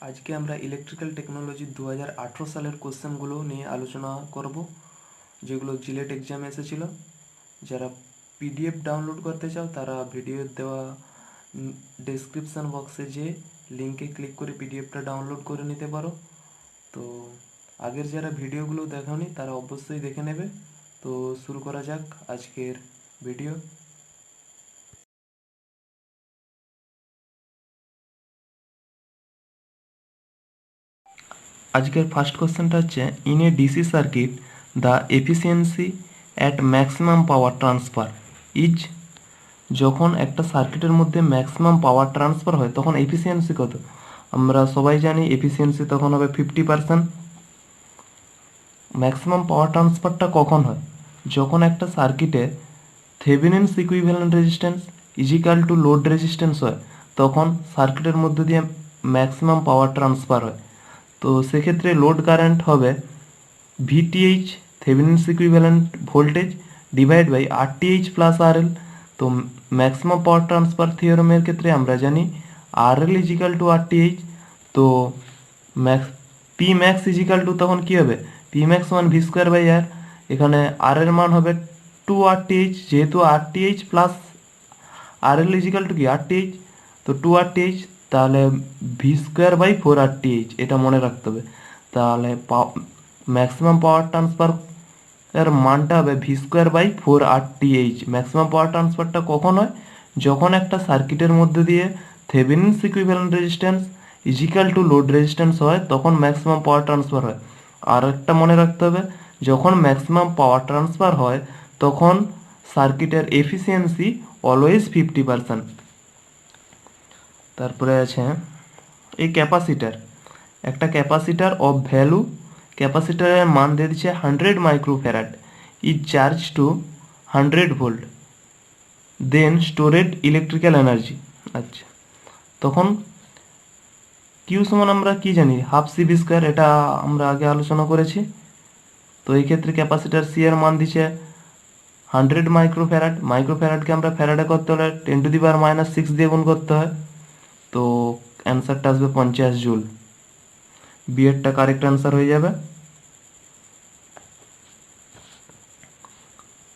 আজকে আমরা electrical technology 2018 সালের কোশ্চেনগুলো নিয়ে আলোচনা করব, যেগুলো জিলেট এক্সামে এসেছিল। যারা পিডিএফ ডাউনলোড করতে চাও তারা ভিডিও দেওয়া ডেসক্রিপশন বক্সে যে লিঙ্কে ক্লিক করে পিডিএফটা ডাউনলোড করে নিতে পারো। তো আগের যারা ভিডিওগুলো দেখোনি তারা অবশ্যই দেখে নেবে। তো শুরু করা যাক আজকের ভিডিও। আজকের ফার্স্ট কোশ্চেনটা হচ্ছে, in a DC circuit the efficiency at maximum power transfer is. যখন একটা সার্কিটের মধ্যে ম্যাক্সিমাম পাওয়ার ট্রান্সফার হয় তখন এফিসিয়েন্সি কত? আমরা সবাই জানি এফিসিয়েন্সি তখন হবে 50%। ম্যাক্সিমাম পাওয়ার ট্রান্সফারটা কখন হয়? যখন একটা সার্কিটে Thevenin's equivalent resistance equal to load resistance হয়, তখন সার্কিটের মধ্যে দিয়ে ম্যাক্সিমাম পাওয়ার ট্রান্সফার হয়। তো সেক্ষেত্রে লোড কারেন্ট হবে VTH, Thevenin's equivalent voltage, divide by RTH plus RL. তো ম্যাক্সিমাম পাওয়ার ট্রান্সফার থিওরেমের ক্ষেত্রে আমরা জানি আরএল ইজিক্যাল টু আরটিএইচ। তো max P max equal to তখন কী হবে? পি ম্যাক্স মান ভি স্কোয়ার বাই আর। এখানে আর এর মান হবে 2 RTH, যেহেতু RTH plus RL equal to কি আরটিএইচ, তো 2 RTH, তাহলে ভি স্কোয়ার বাই 4 RTH, এটা মনে রাখতে হবে। তাহলে ম্যাক্সিমাম পাওয়ার ট্রান্সফার এর মানটা হবে V square by 4 RTH। Maximum power ট্রান্সফারটা কখন হয়? যখন একটা সার্কিটের মধ্যে দিয়ে Thevenin's equivalent resistance equal to load resistance হয় তখন ম্যাক্সিমাম পাওয়ার ট্রান্সফার হয়। আর একটা মনে রাখতে হবে, যখন ম্যাক্সিমাম পাওয়ার ট্রান্সফার হয় তখন সার্কিটের এফিসিয়েন্সি অলওয়েজ 50%। তারপরে আছে এই ক্যাপাসিটার। একটা ক্যাপাসিটার অফ ভ্যালু, ক্যাপাসিটারের মান দিয়ে দিচ্ছে 100 microfarad, is charge to 100 volt, then stored electrical energy. আচ্ছা, তখন কিউ সমান আমরা কি জানি? হাফ সি ভি স্কোয়ার, এটা আমরা আগে আলোচনা করেছি। তো এই ক্ষেত্রে ক্যাপাসিটার সি এর মান দিচ্ছে 100 মাইক্রোফ্যারাড। মাইক্রোফ্যারাডকে আমরা ফ্যারাডে করতে হলে 10⁻⁻6 দিয়ে গুণ করতে হয়। তো অ্যান্সারটা আসবে 50 জুল। বি এরটা কারেক্ট অ্যান্সার হয়ে যাবে।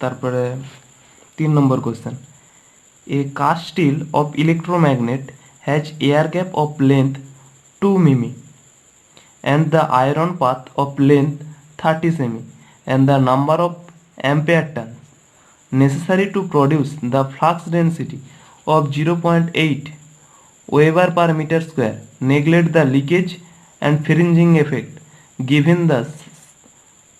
তারপরে 3 number question, a cast steel of electromagnet has air gap of length 2 mm and the iron path of length 30 semi and the number of ampere turns necessary to produce the flux density of 0.8 Weber per meter square. Neglect the leakage and fringing effect given the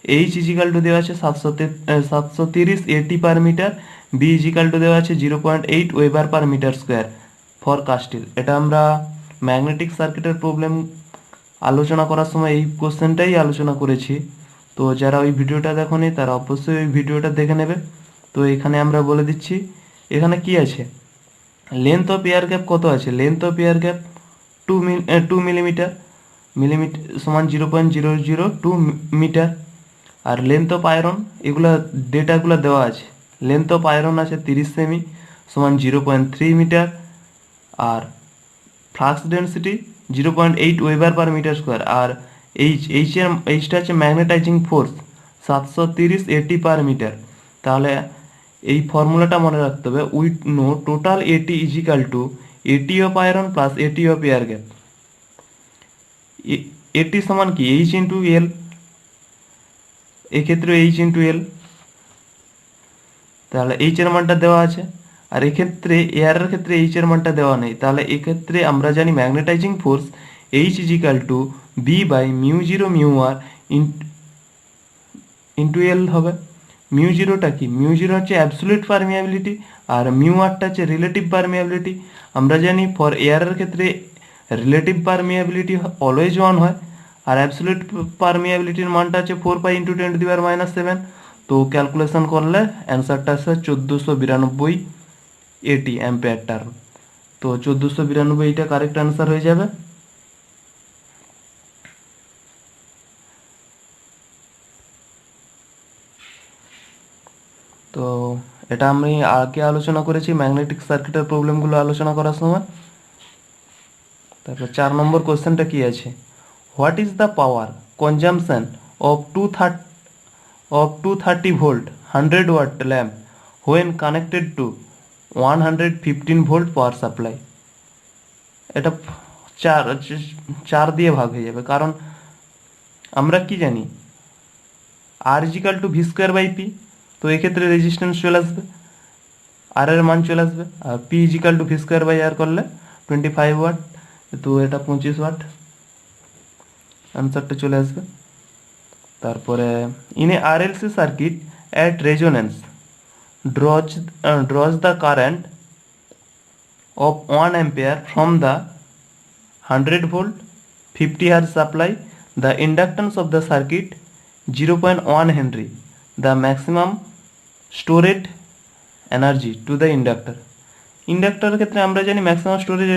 H equal to দেওয়া আছে 730 AT per metre, B equal to দেওয়া আছে 0.8 weber per metre square for cast steel. এটা আমরা magnetic সার্কিটের problem আলোচনা করার সময় এই কোশ্চেনটাই আলোচনা করেছি। তো যারা ওই ভিডিওটা দেখোনি তারা অবশ্যই ওই ভিডিওটা দেখে নেবে। তো এখানে আমরা বলে দিচ্ছি এখানে কি আছে। লেন্থ অফ এয়ার গ্যাপ কত আছে? Length of air gap 2 millimetre, millimetre সমান 0.002 মিটার। আর লেন্থ অফ আয়রন, এগুলো ডেটাগুলো দেওয়া আছে। লেন্থ অফ আয়রন আছে 30 সেমি সমান 0.3 মিটার। আর flux density 0.8 weber per metre square. আর এইচটা হচ্ছে magnetising force 730 AT per metre. তাহলে এই ফর্মুলাটা মনে রাখতে হবে, we know total AT equal to AT of iron plus AT of air gap. AT সমান কি? এইচ ইন্টু এল, এক্ষেত্রে এইচ ইন্টু এল। তাহলে এইচ এর মানটা দেওয়া আছে, আর এক্ষেত্রে এয়ারের ক্ষেত্রে এইচ এর মানটা দেওয়া নেই। তাহলে এক্ষেত্রে আমরা জানি magnetising force H equal to B by mu zero mu R into L হবে। মিউ জিরোটা কি? মিউ জিরো হচ্ছে অ্যাবসোলিউট পারমিয়াবিলিটি, আর মিউ আরটা হচ্ছে রিলেটিভ পারমিয়াবিলিটি। আমরা জানি ফর এয়ারের ক্ষেত্রে রিলেটিভ পারমিয়াবিলিটি অলওয়েজ 1 হয়, আর অ্যাবসোলিউট পারমিয়াবিলিটির মানটা হচ্ছে 4π × 10⁻⁷। তো ক্যালকুলেশন করলে অ্যান্সারটা আসছে 1492 AT অ্যাম্পিয়ার টার্ম। তো 1492 এইটা কারেক্ট অ্যান্সার হয়ে যাবে। তো এটা আমি আগে আলোচনা করেছি ম্যাগনেটিক সার্কিটের প্রবলেমগুলো আলোচনা করার সময়। তারপর 4 নম্বর কোশ্চেনটা কি আছে, what is the power consumption of 230 volt 100 watt lamp when connected to 115 volt power supply. এটা চার চার দিয়ে ভাগ হয়ে যাবে, কারণ আমরা কি জানি R equal to V square by P, তো এক্ষেত্রে রেজিস্ট্যান্স চলে আসবে, আর এর মান চলে আসবে, আর P equal to V square by R করলে 25 ওয়াট, তো এটা 25 ওয়াট অ্যান্সারটা চলে আসবে। তারপরে in a R L C circuit at resonance draws the current of 1 ampere from the 100 volt 50 hertz supply. The inductance of the circuit 0.1 Henry. The maximum stored energy to the inductor. ইন্ডাক্টরের ক্ষেত্রে আমরা জানি maximum storage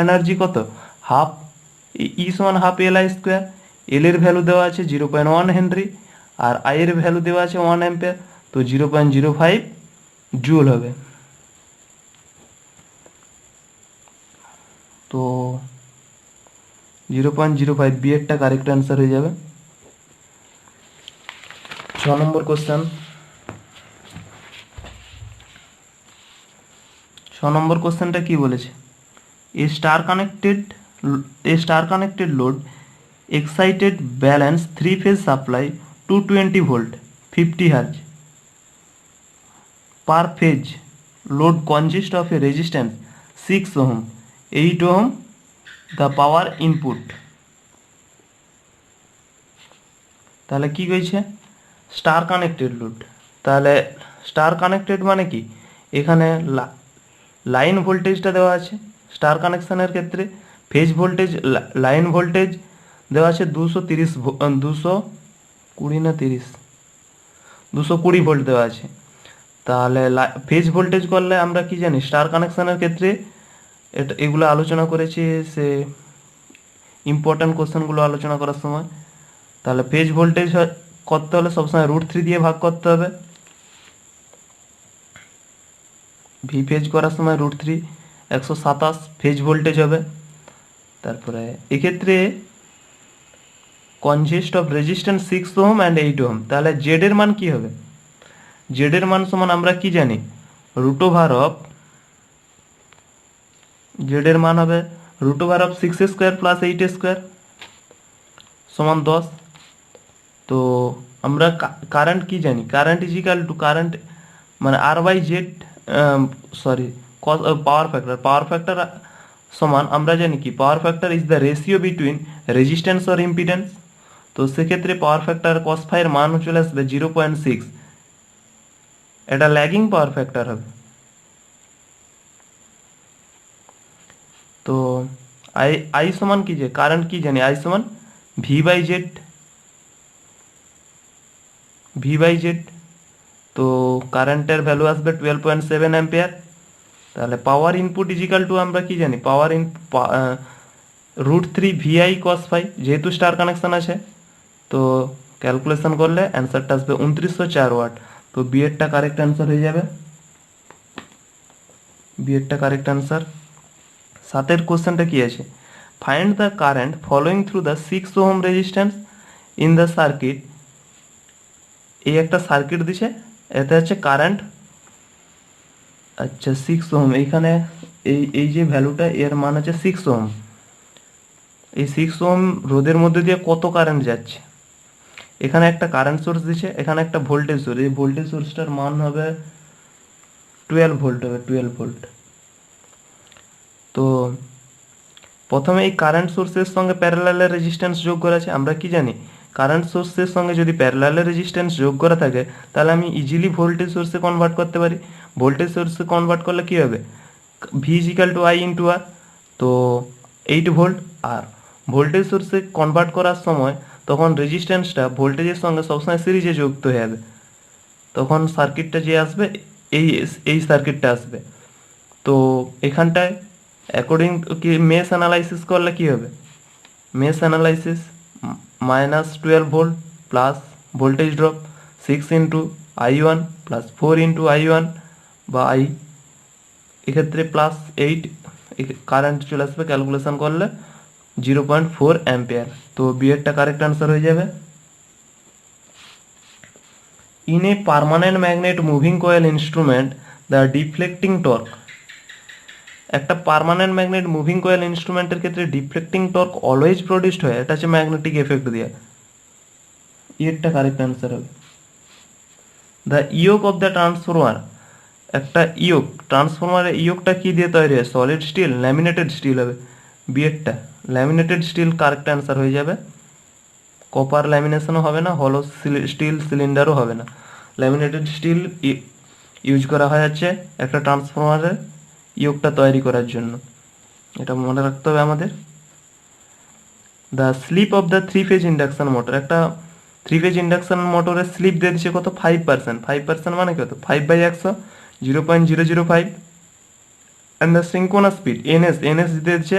energy কত, half ই সমান half L I square. এল এর value দেওয়া আছে 0.1 Henry R I এর ভ্যালু দেওয়া আছে 1 অ্যাম্পিয়ার, তো 0.05 জুল হবে। তো 0.05 বি এরটা কারেক্ট অ্যান্সার হয়ে যাবে। 6 নম্বর কোশ্চেন, 6 নম্বর কোশ্চেনটা কি বলেছে, a star connected load excited balance 3 phase supply 220 volt 50 hertz per phase load consists of a resistance 6 ohm 8 ohm the power input। তাহলে কি কইছে, স্টার কানেক্টেড লোড, তাহলে স্টার কানেক্টেড মানে কি, এখানে লাইন ভোল্টেজটা দেওয়া আছে স্টার কানেকশনের ক্ষেত্রে, ফেজ ভোল্টেজ লাইন ভোল্টেজ দেওয়া আছে 220 ভোল্ট দেওয়া আছে। তাহলে ফেজ ভোল্টেজ করলে আমরা কি জানি স্টার কানেকশনের ক্ষেত্রে, এটা এগুলো আলোচনা করেছি সে ইম্পর্ট্যান্ট কোশ্চেনগুলো আলোচনা করার সময়। তাহলে ফেজ ভোল্টেজ করতে হলে সবসময় √3 দিয়ে ভাগ করতে হবে, ভি ফেজ করার সময় √3 127 ফেজ ভোল্টেজ হবে। তারপরে এক্ষেত্রে consist of resistance 6 ohm and 8 ohm, তাহলে জেড এর মান কি হবে, জেড এর মান সমান আমরা কি জানি জেড এর মান হবে √6 স্কোয়ার প্লাস 8 স্কোয়ার সমান 10। তো আমরা কারেন্ট কি জানি, কারেন্ট ইজিক্যাল টু কারেন্ট মানে আর বাই জেড, পাওয়ার ফ্যাক্টর সমান আমরা জানি কি, power factor is the ratio between resistance or impedance. তো সেক্ষেত্রে পাওয়ার ফ্যাক্টর কস ফাইয়ের মান চলে আসবে 0.6, এটা ল্যাগিং পাওয়ার ফ্যাক্টর হবে। তো আই সমান কি, যে কারেন্ট কি জানি, আই সমান ভি বাই জেড, তো কারেন্টের ভ্যালু আসবে 12.7 অ্যাম্পিয়ার। তাহলে পাওয়ার ইনপুট ইজিক্যাল টু আমরা কি জানি, পাওয়ার √3 ভিআই কস ফাই, যেহেতু স্টার কানেকশন আছে তো ক্যালকুলেশন করলে অ্যান্সারটা আসবে 2904 ওয়াট। তো বি এরটা কারেক্ট অ্যান্সার হয়ে যাবে, বি এরটা কারেক্ট অ্যান্সার। 7 কোশ্চেনটা কি আছে, find the current following through the 6 ohm resistance in the circuit. এই একটা সার্কিট দিছে, এতে হচ্ছে কারেন্ট, আচ্ছা 6 ওহম, এইখানে এই যে ভ্যালুটা এর মান আছে 6 ওহম। এই 6 ওহম রোধের মধ্যে দিয়ে কত কারেন্ট যাচ্ছে, এখানে একটা কারেন্ট সোর্স দিছে, এখানে একটা ভোল্টেজ সোর্স, এই ভোল্টেজ সোর্সটার মান হবে 12 ভোল্ট হবে, 12 ভোল্ট। তো প্রথমে এই কারেন্ট সোর্সের সঙ্গে প্যারালালে রেজিস্ট্যান্স যোগ করা আছে। আমরা কি জানি, কারেন্ট সোর্সের সঙ্গে যদি প্যারালালে রেজিস্ট্যান্স যোগ করা থাকে তাহলে আমি ইজিলি ভোল্টেজ সোর্সে কনভার্ট করতে পারি। ভোল্টেজ সোর্সে কনভার্ট করলে কি হবে, V equal to I into R, তো 8 ভোল্ট। আর ভোল্টেজ সোর্সে কনভার্ট করার সময় তখন রেজিস্ট্যান্সটা ভোল্টেজের সঙ্গে সবসময় সিরিজে যুক্ত হয়ে যাবে, তখন সার্কিটটা যে আসবে এই সার্কিটটা আসবে। তো এখানটায় অ্যাকর্ডিং কি মেশ অ্যানালাইসিস করলে কি হবে, mesh analysis -12 volt plus voltage drop 6 into I1 plus 4 into I1 বা এক্ষেত্রে +8 কারেন্ট চলে আসবে ক্যালকুলেশন করলে 0.4 অ্যাম্পিয়ার। তো বি এরটা কারেক্ট আনসার হয়ে যাবে। In a permanent magnet moving coil instrument the deflecting torque, একটা পার্মানেন্ট ম্যাগনেট মুভিং কয়েল ইনস্ট্রুমেন্টের ক্ষেত্রে ডিফ্লেক্টিং টর্ক অলওয়েজ প্রডিউসড হয়, এটা হচ্ছে ম্যাগনেটিক এফেক্ট দিয়ে। এরটা কারেক্ট আনসার হবে। দ্য ইয়োক অফ দ্য ট্রান্সফরমার, একটা ইয়োক, ট্রান্সফরমারের ইয়োকটা কি দিয়ে তৈরি হয়? সলিড স্টিল, ল্যামিনেটেড স্টিল হবে। বিয়েরটা ল্যামিনেটেড স্টিল কারেক্ট অ্যান্সার হয়ে যাবে। কপার ল্যামিনেশনও হবে না, হলো স্টিল সিলিন্ডারও হবে না। ল্যামিনেটেড স্টিল ইউজ করা হয় হচ্ছে একটা ট্রান্সফরমারের ইয়োকটা তৈরি করার জন্য, এটা মনে রাখতে হবে আমাদের। The slip of the three phase induction motor, একটা থ্রি ফেজ ইন্ডাকশন মোটরের স্লিপ দিয়ে দিচ্ছে কত? 5%। 5% মানে কত? 5/100, 0.005। And the synchronous speed NS, NS দিয়ে দিচ্ছে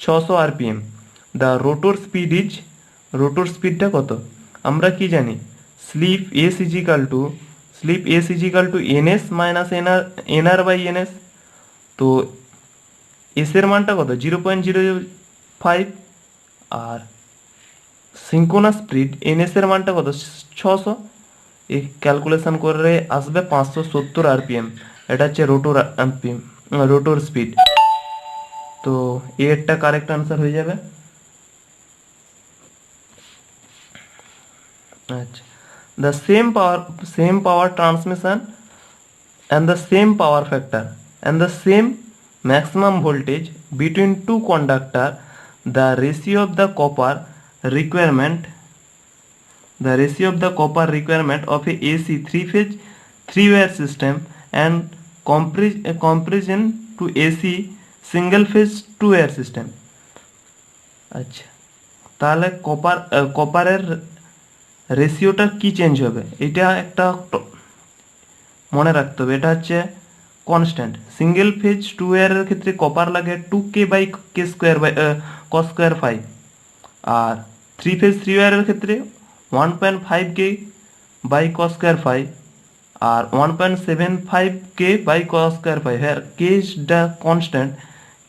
600 RPM। The rotor speed is, rotor স্পিডটা কত? আমরা কি জানি? Slip S equal to NS minus NR NS. তো এস এর মানটা কত? 0.05। আর সিঙ্কোনাস স্পিড এনএস এর মানটা কত? 600। এই ক্যালকুলেশন করে আসবে 570 RPM। এটা হচ্ছে রোটর RPM, রোটর স্পিড। তো এরটা কারেক্ট আনসার হয়ে যাবে। আচ্ছা, the same power transmission and the same power factor and the same maximum voltage between two conductor, the ratio of the copper requirement, of a AC three phase three wire system and comparison to AC single phase two wire system। আচ্ছা, তাহলে কপারের রেশিওটা কি change হবে? এটা একটা মনে রাখতে হবে, এটা হচ্ছে কনস্ট্যান্ট। সিঙ্গেল ফেজ টু ওয়্যারের ক্ষেত্রে কপার লাগে 2K/K²/cos²5, আর থ্রি ফেজ থ্রি ওয়্যারের ক্ষেত্রে 1.5K/cos²5 আর 1.75K/cos²5। হ্যাঁ, কে ইজ দ্য কনস্ট্যান্ট,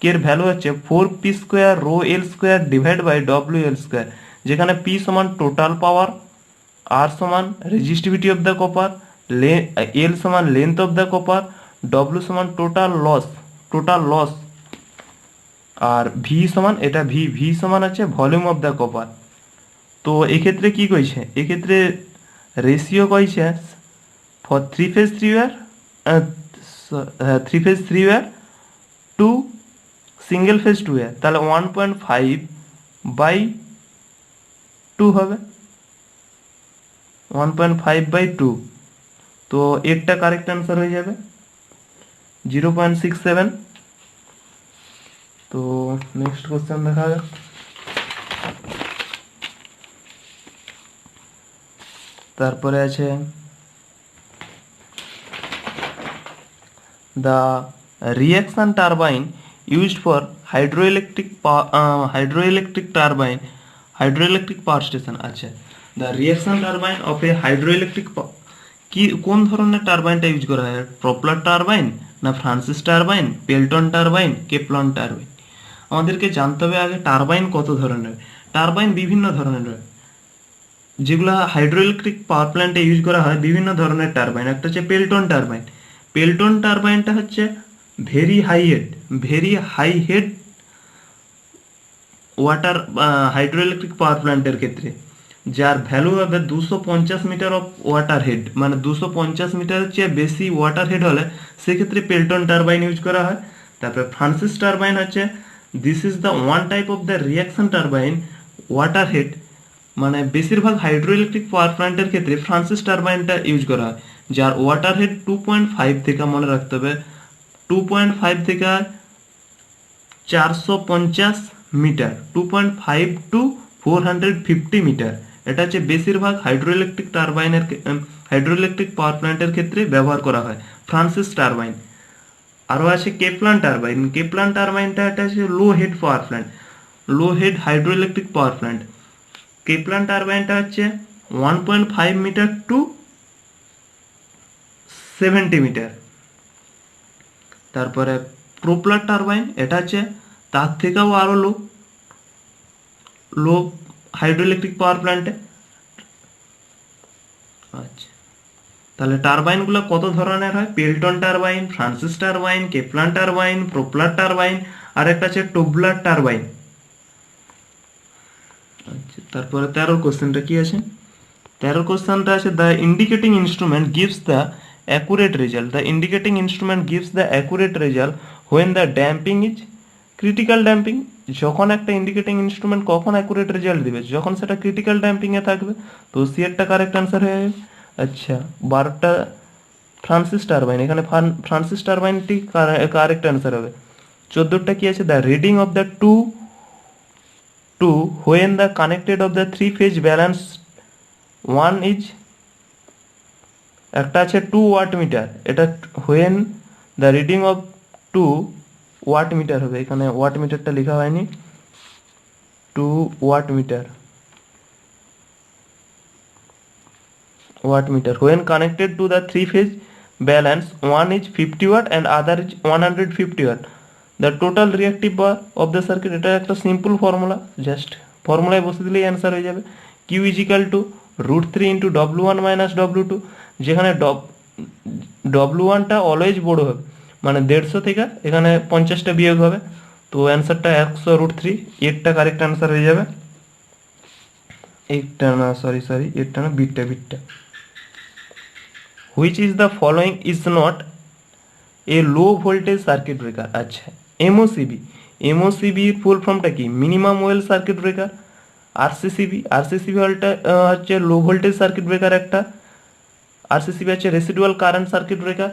কে এর ভ্যালু হচ্ছে 4p² ρl² যেখানে p সমান টোটাল পাওয়ার, আর সমান রেজিস্টিভিটি অফ দ্য কপার, এল সমান length of the copper, W সমান টোটাল লস, আর ভি সমান, এটা ভি সমান হচ্ছে ভলিউম অফ দ্য কপার। তো এক্ষেত্রে কি কইছে? এক্ষেত্রে রেশিও কইছে for three phase three wire two single phase two wire, তাহলে 1.5/2 হবে, 1.5/2। তো এরটা কারেক্ট আনসার হয়ে যাবে 0.67। তো নেক্সট কোশ্চেন দেখা যাক। তারপরে আছে the reaction turbine used for hydroelectric power station. আচ্ছা, the reaction turbine of a hydroelectric, কি কোন ধরনের টারবাইনটা ইউজ করা হয়? প্রপলার টারবাইন না Francis turbine, Pelton turbine, Kaplan turbine? আমাদেরকে জানতে হবে আগে টারবাইন কত ধরনের। টারবাইন বিভিন্ন ধরনের হয়, যেগুলো হাইড্রোইলেকট্রিক পাওয়ার প্ল্যান্টে ইউজ করা হয় বিভিন্ন ধরনের টারবাইন। একটা হচ্ছে পেল্টন টারবাইন। পেল্টন টারবাইনটা হচ্ছে very high head water hydroelectric power প্ল্যান্টের ক্ষেত্রে, যার ভ্যালু হবে 250 মিটার অফ ওয়াটার হেড, মানে 250 মিটারের চেয়ে বেশি ওয়াটার হেড হলে সেক্ষেত্রে পেল্টন টারবাইন ইউজ করা হয়। তারপরে ফ্রান্সিস টারবাইন হচ্ছে, this is the one type of the reaction turbine water head, মানে বেশিরভাগ হাইড্রোইলেকট্রিক পাওয়ার প্ল্যান্টের ক্ষেত্রে ফ্রান্সিস টারবাইনটা ইউজ করা হয়, যার ওয়াটার হেড 2.5 থেকে, মনে রাখতে হবে 2.5 থেকে 450 মিটার, 2.5 টু 450 মিটার। এটা হচ্ছে বেশিরভাগ হাইড্রোইলেকট্রিক পাওয়ার প্ল্যান্টের ক্ষেত্রে ব্যবহার করা হয় ফ্রান্সিস টারবাইন। আরও আছে কেপলান টারবাইন। কেপলান টারবাইনটা এটা হচ্ছে লো হেড হাইড্রোইলেকট্রিক পাওয়ার প্ল্যান্ট। কেপলান টারবাইনটা হচ্ছে 1.5 মিটার টু 70 মিটার। তারপরে প্রোপলার টারবাইন, এটা হচ্ছে তার থেকেও আরও লো লো হাইড্রোইলেকট্রিক পাওয়ার প্ল্যান্টে। আচ্ছা, তাহলে টারবাইনগুলো কত ধরনের হয়? Pelton turbine, Francis turbine, Kaplan turbine, propeller turbine, আর একটা আছে টোবলার টারবাইন। আচ্ছা, তারপরে 13 কোশ্চেনটা কি আছে? 13 কোশ্চেনটা আছে the indicating instrument gives the accurate result. The indicating instrument gives the accurate result when the damping is critical damping. যখন একটা ইন্ডিকেটিং ইনস্ট্রুমেন্ট কখন অ্যাকুরেট রেজাল্ট দিবে? যখন সেটা ক্রিটিক্যাল ড্যাম্পিংয়ে থাকবে। তো সি এরটা কারেক্ট অ্যান্সার হয়ে যাবে। আচ্ছা, 12টা ফ্রান্সিস টারবাইন, এখানে ফ্রান্সিস টারবাইনটি কারেক্ট অ্যান্সার হবে। 14টা কি আছে? The reading of the two when the connected of the three phase balance one is, একটা আছে 2 ওয়াট মিটার, এটা when the reading of 2 watt meter হবে, এখানে ওয়াট মিটারটা লেখা হয়নি, 2 watt meter, watt meter when connected to the three phase balance, one is 50 watt and other is 150 watt, the total reactive power of the circuit। এটা একটা simple formula, just ফর্মুলায় বসে দিলেই answer হয়ে যাবে। Q is equal to √3 into W1 minus W2, যেখানে W1টা always বড় হবে, মানে 150 থেকে এখানে 50টা বিয়োগ হবে, তো অ্যান্সারটা 100√3, এরটা কারেক্ট অ্যান্সার হয়ে যাবে। একটা না, সরি এরটা না, বিটটা। Which is the following is not a low voltage circuit breaker? আচ্ছা, MOCB, এর ফুল ফর্মটা কি? Minimum well circuit breaker. RCCB হচ্ছে লো ভোল্টেজ সার্কিট ব্রেকার একটা। RCCB হচ্ছে রেসিডুয়াল কারেন্ট সার্কিট ব্রেকার,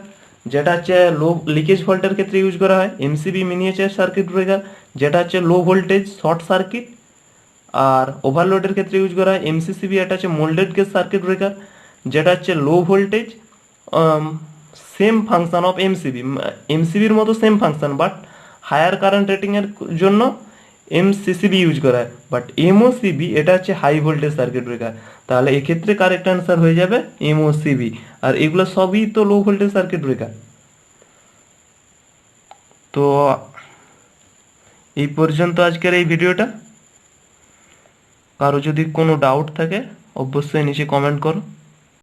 যেটা হচ্ছে লো লিকেজ ভোল্টের ক্ষেত্রে ইউজ করা হয়। MCB মিনিয়েচার সার্কিট ব্রেকার, যেটা হচ্ছে লো ভোল্টেজ শর্ট সার্কিট আর ওভারলোডের ক্ষেত্রে ইউজ করা হয়। MCCB এটা হচ্ছে মোল্ডেড গেজ সার্কিট ব্রেকার, যেটা হচ্ছে low voltage, same function of এমসিবির মতো same function, but higher current রেটিংয়ের জন্য MCCB ইউজ করা হয়। বাট MOCB এটা হচ্ছে হাই ভোল্টেজ সার্কিট ব্রেকার, তাহলে এক্ষেত্রে কারেক্ট অ্যান্সার হয়ে যাবে MOCB। আর এগুলো সবই তো লো ভোল্টেজ সার্কিট ব্রেকার। তো এই পর্যন্ত আজকের এই ভিডিওটা। কারো যদি কোনো ডাউট থাকে অবশ্যই নিচে কমেন্ট করো।